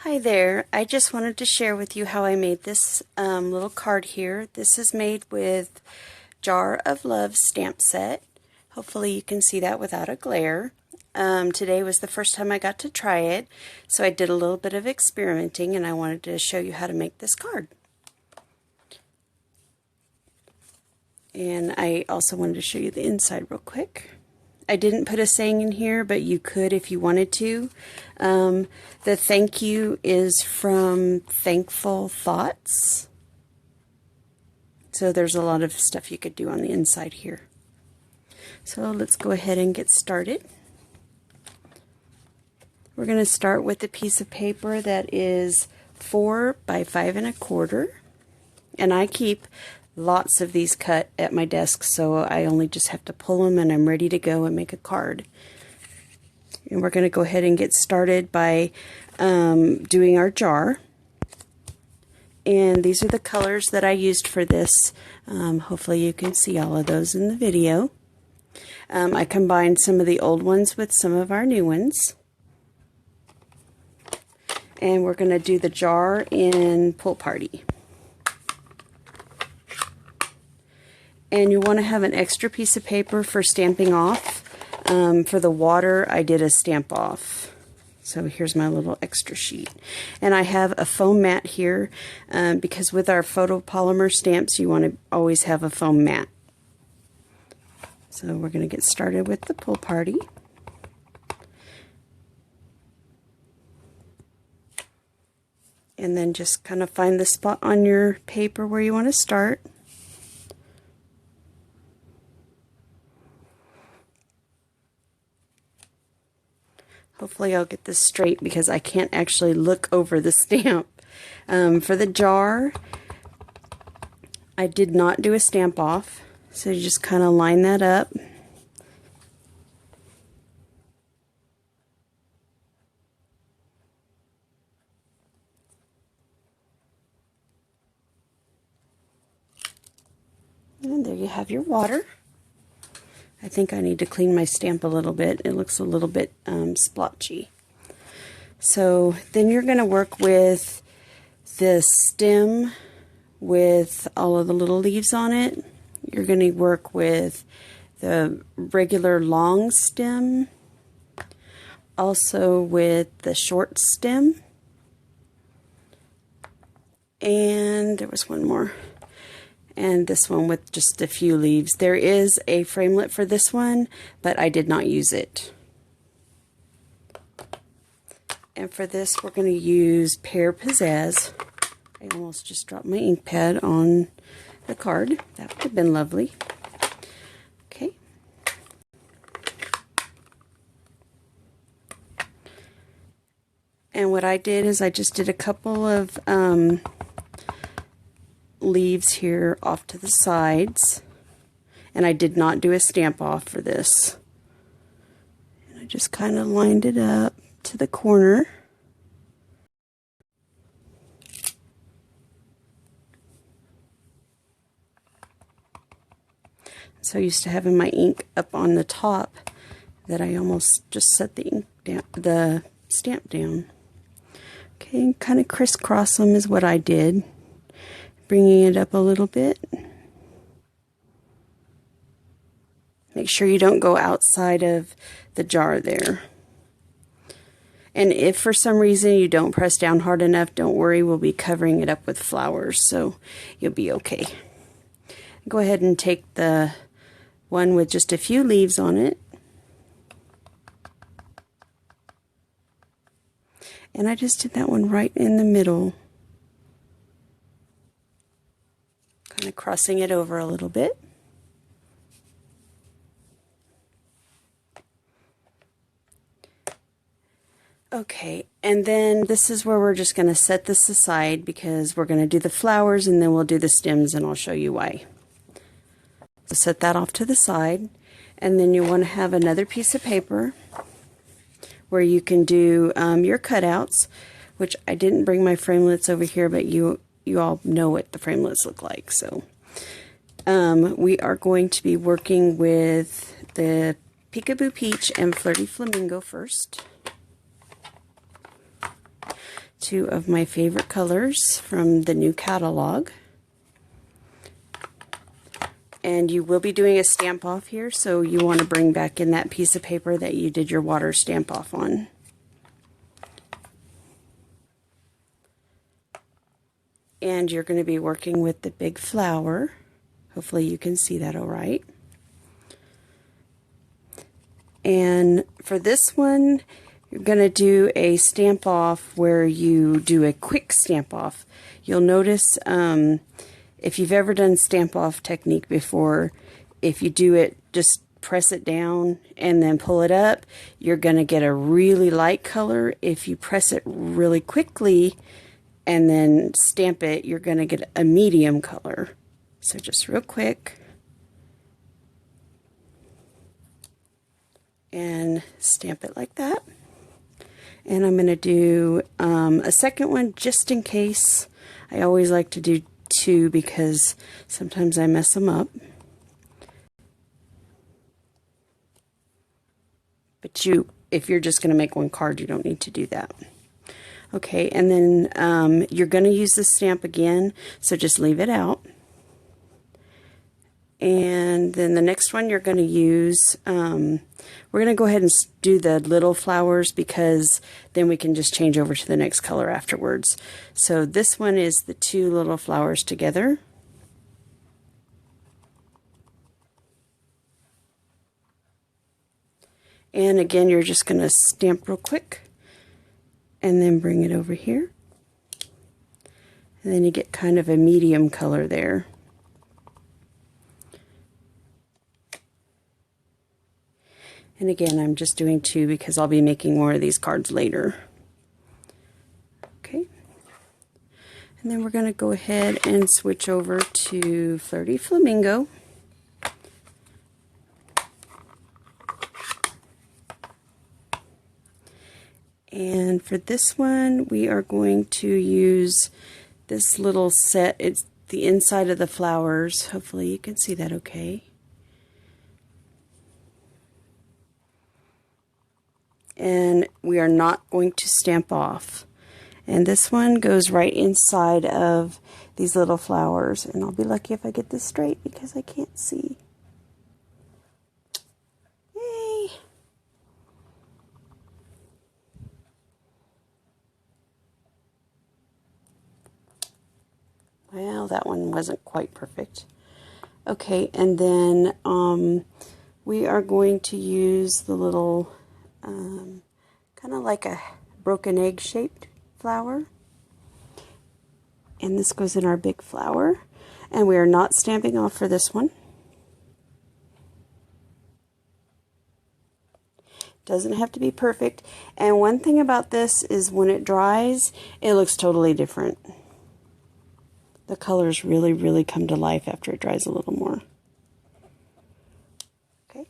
Hi there, I just wanted to share with you how I made this little card here. This is made with Jar of Love stamp set. Hopefully you can see that without a glare. Today was the first time I got to try it, so I did a little bit of experimenting and I wanted to show you how to make this card. And I also wanted to show you the inside real quick. I didn't put a saying in here, but you could if you wanted to. The thank you is from Thankful Thoughts. So there's a lot of stuff you could do on the inside here. So let's go ahead and get started. We're going to start with a piece of paper that is 4 by 5 1/4. And I keep lots of these cut at my desk, so I only just have to pull them and I'm ready to go and make a card. And we're going to go ahead and get started by doing our jar. And these are the colors that I used for this. Hopefully you can see all of those in the video. I combined some of the old ones with some of our new ones. And we're going to do the jar in Pool Party. And you want to have an extra piece of paper for stamping off. For the water, I did a stamp off. So here's my little extra sheet. And I have a foam mat here because with our photopolymer stamps, you want to always have a foam mat. So we're going to get started with the Pool Party. And then just kind of find the spot on your paper where you want to start. Hopefully I'll get this straight because I can't actually look over the stamp. For the jar, I did not do a stamp off, so you just kind of line that up. And there you have your water. I think I need to clean my stamp a little bit. It looks a little bit splotchy. So then you're going to work with the stem with all of the little leaves on it. You're going to work with the regular long stem, also with the short stem, and there was one more. And this one with just a few leaves. There is a framelit for this one, but I did not use it. And for this, we're going to use Pear Pizzazz. I almost just dropped my ink pad on the card. That would have been lovely. Okay. And what I did is I just did a couple of leaves here off to the sides, and I did not do a stamp off for this. And I just kind of lined it up to the corner. So used to having my ink up on the top that I almost just set the ink down, the stamp down. Okay, and kind of crisscross them is what I did. Bringing it up a little bit. Make sure you don't go outside of the jar there. And if for some reason you don't press down hard enough, don't worry, we'll be covering it up with flowers, so you'll be okay. Go ahead and take the one with just a few leaves on it. And I just did that one right in the middle. Kind of crossing it over a little bit. Okay, and then this is where we're just going to set this aside because we're going to do the flowers and then we'll do the stems and I'll show you why. So set that off to the side, and then you want to have another piece of paper where you can do your cutouts, which I didn't bring my framelits over here, but you all know what the framelits look like. So we are going to be working with the Peekaboo Peach and Flirty Flamingo first. two of my favorite colors from the new catalog. And you will be doing a stamp off here, so you want to bring back in that piece of paper that you did your water stamp off on. And you're going to be working with the big flower. Hopefully you can see that all right. And for this one, you're going to do a stamp off where you do a quick stamp off. You'll notice if you've ever done stamp off technique before, if you do it, just press it down and then pull it up, you're going to get a really light color. If you press it really quickly and then stamp it, you're going to get a medium color. So just real quick. And stamp it like that. And I'm going to do a second one just in case. I always like to do two because sometimes I mess them up. But if you're just going to make one card, you don't need to do that. Okay, and then you're going to use the stamp again, so just leave it out. And then the next one you're going to use, we're going to go ahead and do the little flowers because then we can just change over to the next color afterwards. So this one is the two little flowers together. And again, you're just going to stamp real quick and then bring it over here. And then you get kind of a medium color there. And again, I'm just doing two because I'll be making more of these cards later. Okay. And then we're going to go ahead and switch over to Flirty Flamingo. And for this one, we are going to use this little set. It's the inside of the flowers. Hopefully you can see that okay. And we are not going to stamp off. And this one goes right inside of these little flowers. And I'll be lucky if I get this straight because I can't see. Yay! Well, that one wasn't quite perfect. Okay, and then we are going to use the little kind of like a broken egg shaped flower, and this goes in our big flower, and we are not stamping off for this one. Doesn't have to be perfect, and one thing about this is when it dries it looks totally different. The colors really come to life after it dries a little more. Okay,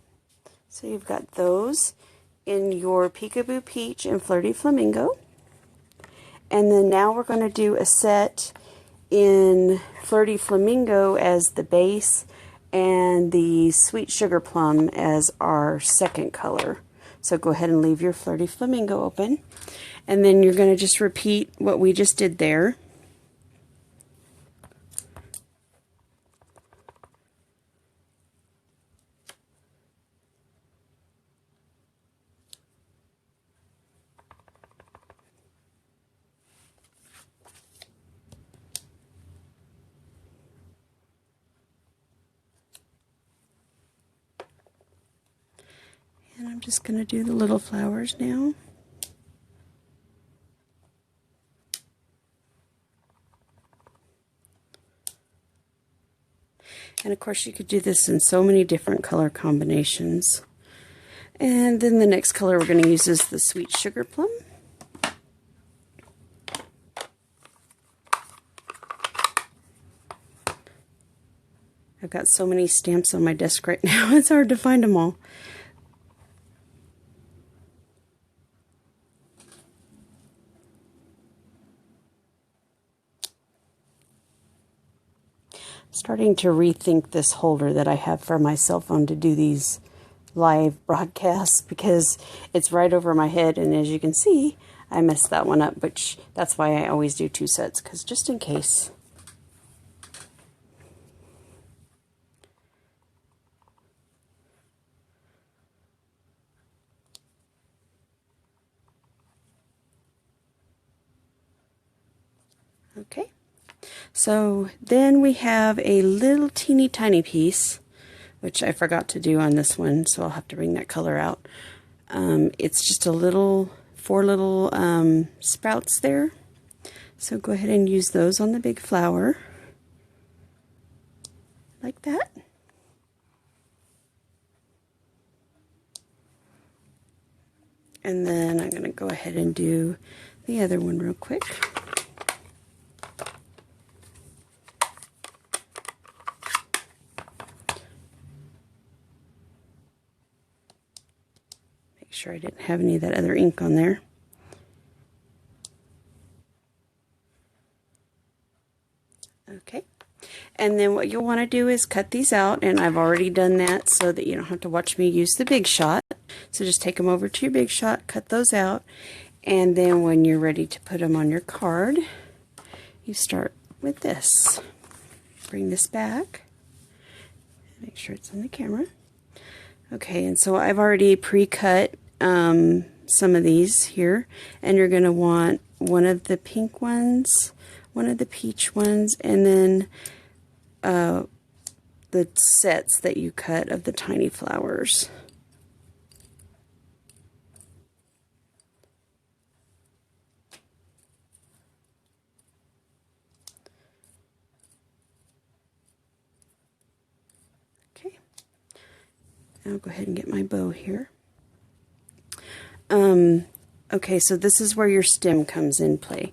so you've got those in your Peekaboo Peach and Flirty Flamingo. And then now we're going to do a set in Flirty Flamingo as the base and the Sweet Sugar Plum as our second color. So go ahead and leave your Flirty Flamingo open. And then you're going to just repeat what we just did there. And I'm just going to do the little flowers now. And of course you could do this in so many different color combinations. And then the next color we're going to use is the Sweet Sugar Plum. I've got so many stamps on my desk right now, it's hard to find them all. Starting to rethink this holder that I have for my cell phone to do these live broadcasts because it's right over my head, and as you can see, I messed that one up, which that's why I always do 2 sets, because just in case. Okay, so then we have a little teeny tiny piece, which I forgot to do on this one, so I'll have to bring that color out. It's just a little, 4 little sprouts there. So go ahead and use those on the big flower, like that. And then I'm going to go ahead and do the other one real quick. Make sure I didn't have any of that other ink on there. Okay. And then what you'll want to do is cut these out, and I've already done that so that you don't have to watch me use the Big Shot. So just take them over to your Big Shot, cut those out, and then when you're ready to put them on your card, you start with this. Bring this back. Make sure it's in the camera. Okay, and so I've already pre-cut some of these here, and you're going to want one of the pink ones, one of the peach ones, and then the sets that you cut of the tiny flowers. Okay, I'll go ahead and get my bow here. Okay, so this is where your stem comes in play.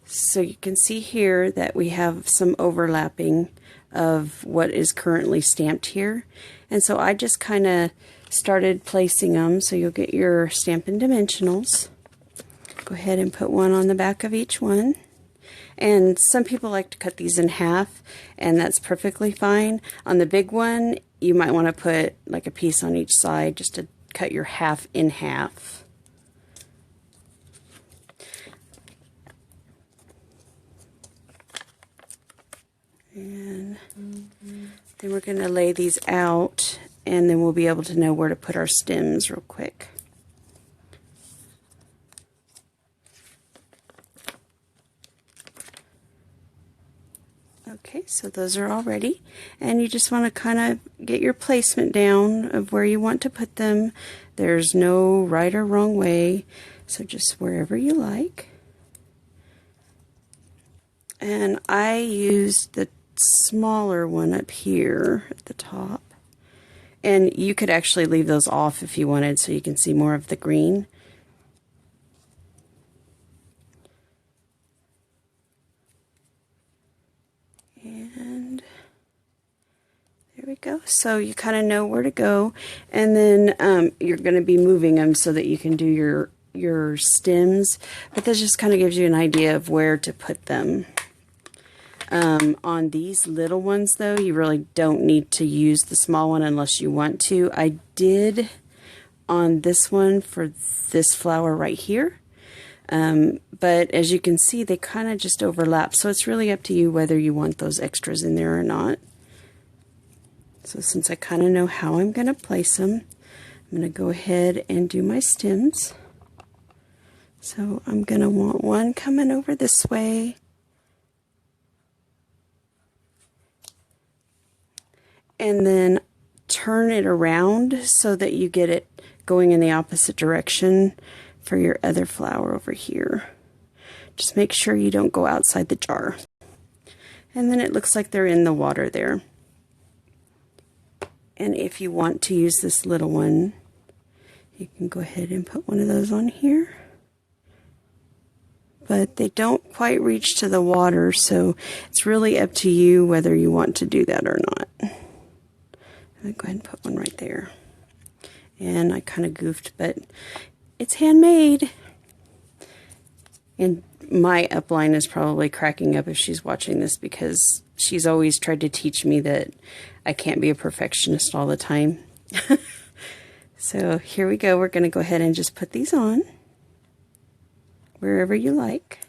So you can see here that we have some overlapping of what is currently stamped here. And so I just kind of started placing them, so you'll get your Stampin' Dimensionals. Go ahead and put one on the back of each one. And some people like to cut these in half, and that's perfectly fine. On the big one, you might want to put like a piece on each side just to cut your half in half. And then we're going to lay these out, and then we'll be able to know where to put our stems real quick. Okay, so those are all ready, and you just want to kind of get your placement down of where you want to put them. There's no right or wrong way, so just wherever you like. And I used the smaller one up here at the top, and you could actually leave those off if you wanted so you can see more of the green. And there we go. So you kind of know where to go, and then you're going to be moving them so that you can do your stems, but this just kind of gives you an idea of where to put them. On these little ones, though, you really don't need to use the small one unless you want to. I did on this one for this flower right here, but as you can see, they kind of just overlap, so it's really up to you whether you want those extras in there or not. So since I kind of know how I'm going to place them, I'm going to go ahead and do my stems. So I'm going to want one coming over this way, and then turn it around so that you get it going in the opposite direction for your other flower over here. Just make sure you don't go outside the jar. And then it looks like they're in the water there. And if you want to use this little one, you can go ahead and put one of those on here. But they don't quite reach to the water, so it's really up to you whether you want to do that or not. I'm going to go ahead and put one right there. And I kind of goofed, but it's handmade. And my upline is probably cracking up if she's watching this, because she's always tried to teach me that I can't be a perfectionist all the time. So here we go. We're going to go ahead and just put these on. wherever you like.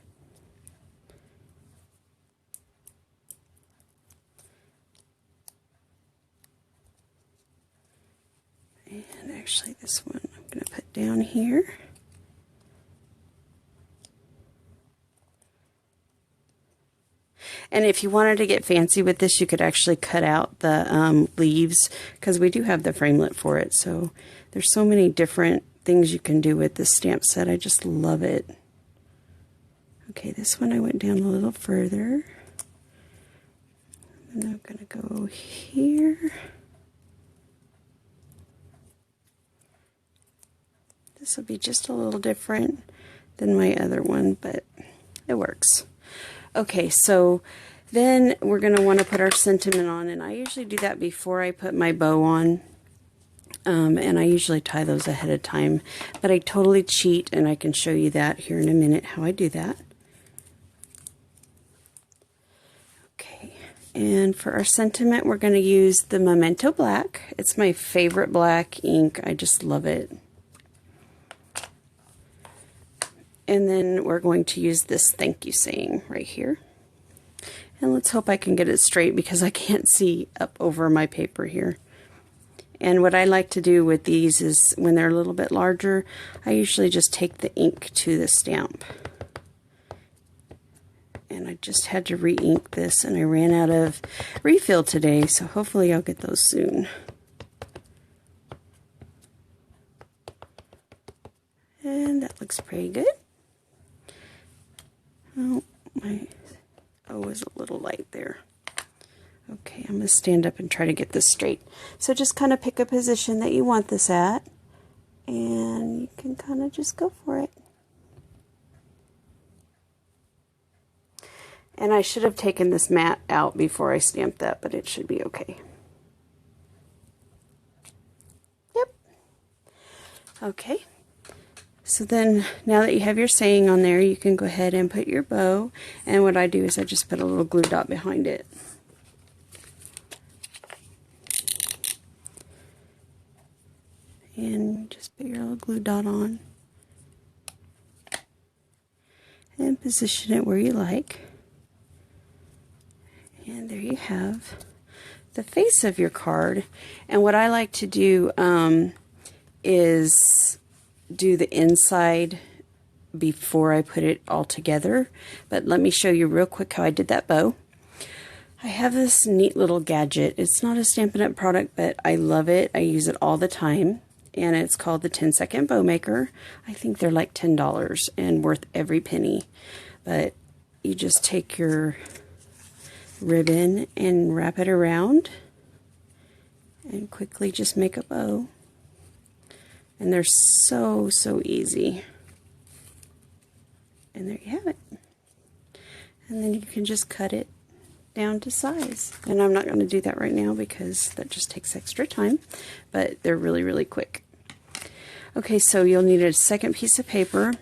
And actually this one I'm going to put down here. And if you wanted to get fancy with this, you could actually cut out the leaves, because we do have the framelit for it. So there's so many different things you can do with this stamp set. I just love it. Okay, this one I went down a little further. And I'm going to go here. This will be just a little different than my other one, but it works. Okay, so then we're going to want to put our sentiment on, and I usually do that before I put my bow on, and I usually tie those ahead of time, but I totally cheat, and I can show you that here in a minute how I do that. Okay, and for our sentiment we're going to use the Memento Black. It's my favorite black ink. I just love it. And then we're going to use this thank you saying right here. And let's hope I can get it straight because I can't see up over my paper here. And what I like to do with these is when they're a little bit larger, I usually just take the ink to the stamp. And I just had to re-ink this and I ran out of refill today, so hopefully I'll get those soon. And that looks pretty good. Oh, my O is a little light there. Okay, I'm going to stand up and try to get this straight. So just kind of pick a position that you want this at, and you can kind of just go for it. And I should have taken this mat out before I stamped that, but it should be okay. Yep. Okay. So then, now that you have your saying on there, you can go ahead and put your bow. And what I do is I just put a little glue dot behind it. And just put your little glue dot on. And position it where you like. And there you have the face of your card. And what I like to do is do the inside before I put it all together. But let me show you real quick how I did that bow. I have this neat little gadget. It's not a Stampin' Up! Product, but I love it. I use it all the time. And it's called the 10-second bow maker. I think they're like $10 and worth every penny. But you just take your ribbon and wrap it around and quickly just make a bow. And they're so easy. And there you have it. And then you can just cut it down to size. And I'm not going to do that right now because that just takes extra time, but they're really quick. Okay, so you'll need a second piece of paper,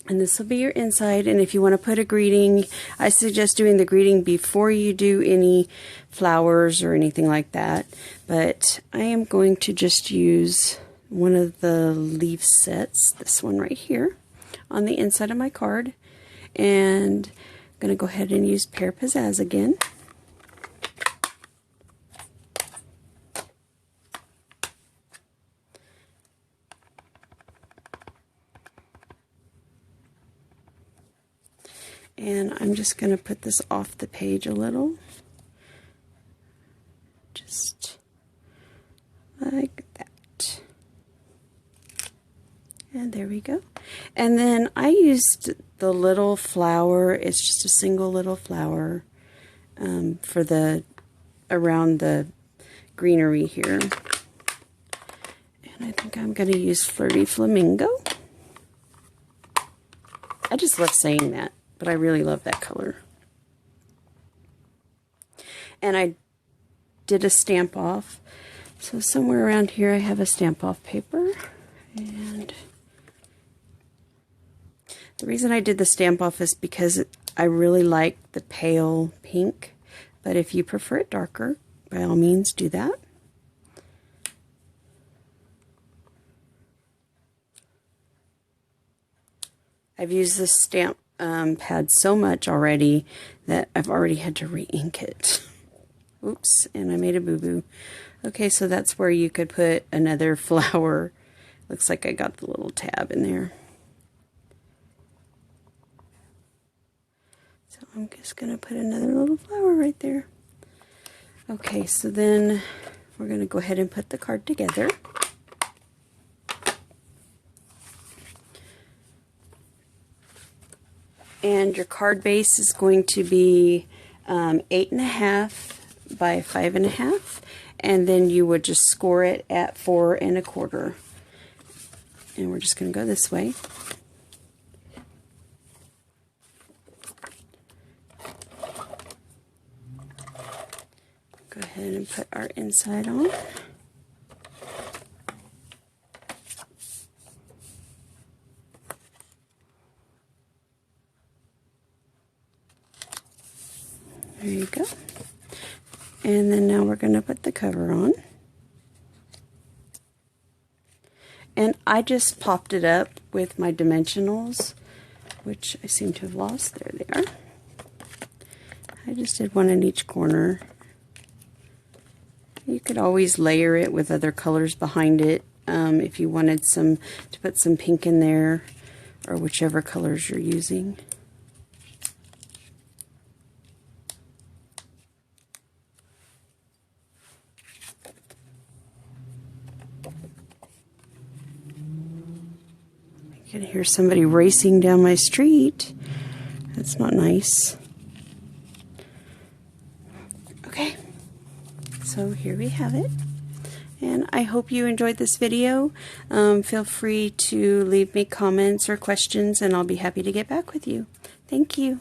and this will be your inside. And if you want to put a greeting, I suggest doing the greeting before you do any flowers or anything like that. But I am going to just use one of the leaf sets, this one right here, on the inside of my card. And I'm going to go ahead and use Pear Pizzazz again. And I'm just going to put this off the page a little. Just like that. And there we go. And then I used the little flower. It's just a single little flower for the around the greenery here. And I think I'm going to use Flirty Flamingo. I just love saying that, but I really love that color. And I did a stamp off. So somewhere around here I have a stamp off paper. And the reason I did the stamp off is because I really like the pale pink. But if you prefer it darker, by all means do that. I've used this stamp pad so much already that I've already had to re-ink it. Oops, and I made a boo-boo. Okay, so that's where you could put another flower. Looks like I got the little tab in there. So I'm just going to put another little flower right there. Okay, so then we're going to go ahead and put the card together. And your card base is going to be 8.5 by 5.5, and then you would just score it at 4 1/4. And we're just going to go this way. Go ahead and put our inside on. There you go. And then now we're going to put the cover on. And I just popped it up with my dimensionals, which I seem to have lost. There they are. I just did one in each corner. You could always layer it with other colors behind it if you wanted to put some pink in there, or whichever colors you're using. I can hear somebody racing down my street. That's not nice. Okay, so here we have it. And I hope you enjoyed this video. Feel free to leave me comments or questions, and I'll be happy to get back with you. Thank you.